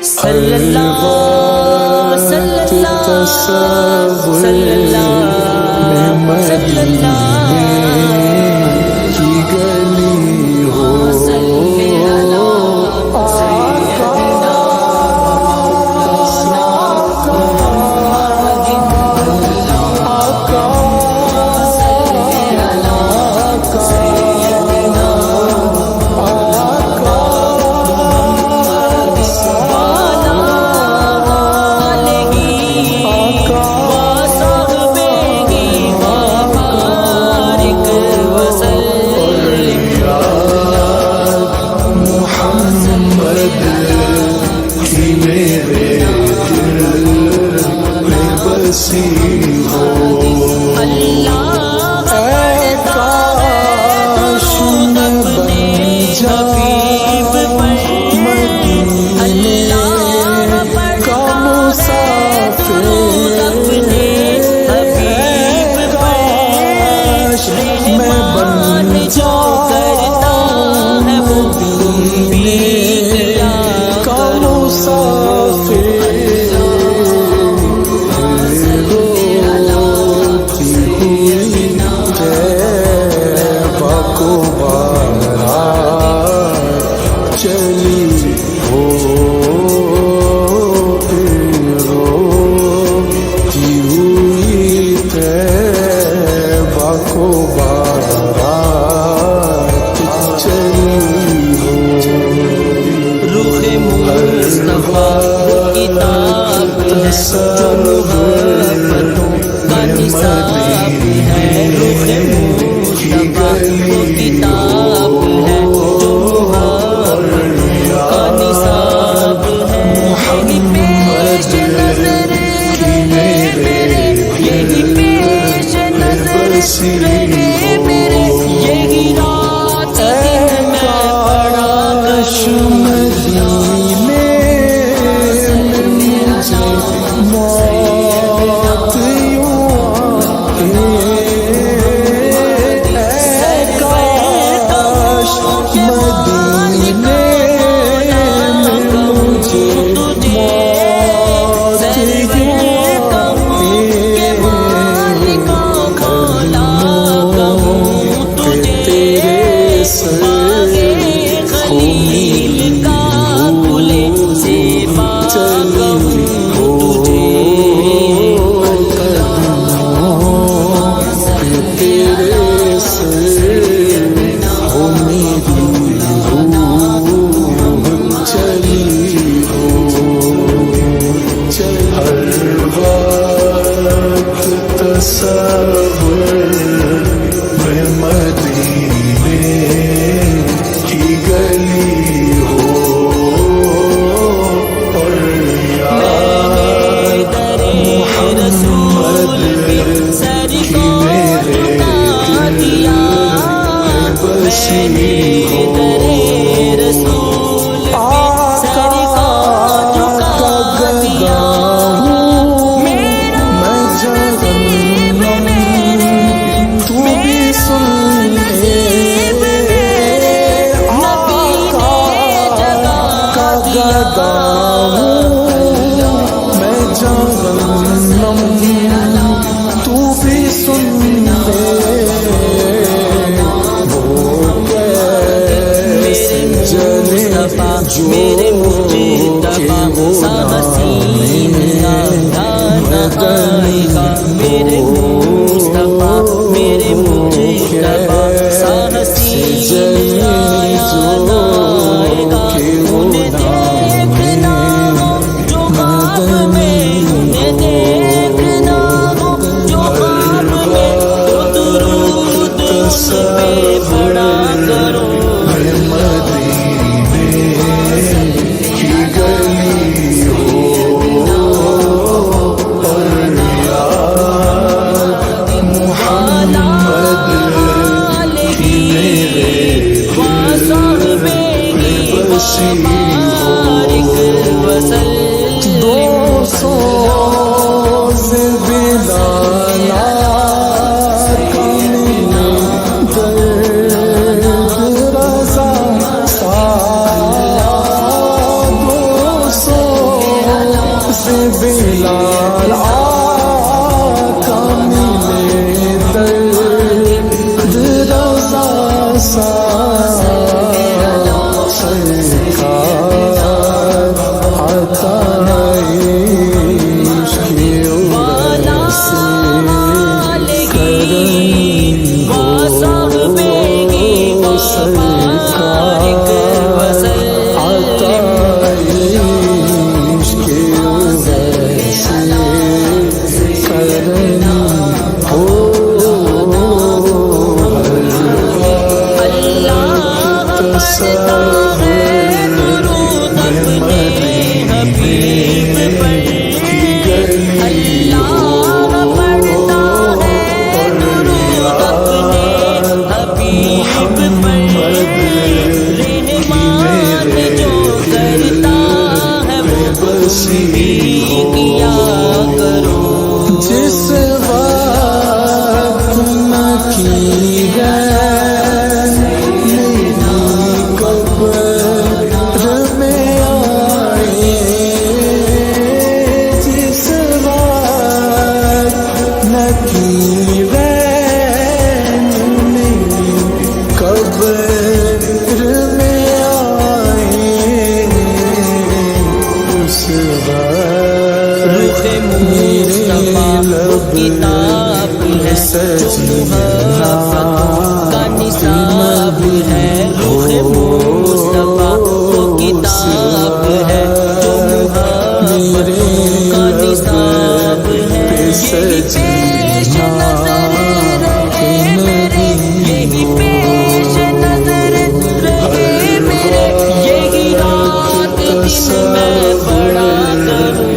صلی اللہ صلی اللہ صلی اللہ صلی اللہ کی گلی ہو صلی اللہ سیدنا میرے مجتبی سا حسین آئے گا میرے مصطفیٰ میرے مجتبی سا حسین آئے گا انہیں دیکھنا ہو جو خواب میں انہیں دیکھنا ہو جو خواب میں تو درود ان پہ پڑھا کرو بلال آقا ملے درد رضا سرکار عطا عشق جس وقت مکی ہے میری قبر میں آئے، جس وقت مکی ہے میری قبر میں آئے، اس وقت کتاب ہے جو محبت کا نصاب ہے، رخ مصطفیٰ وہ کتاب ہے جو محبت کا نصاب ہے، یہی پیش نظر رہے میرے، یہی پیش نظر رہے میرے، یہی رات دن میں پڑا کروں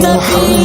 نبی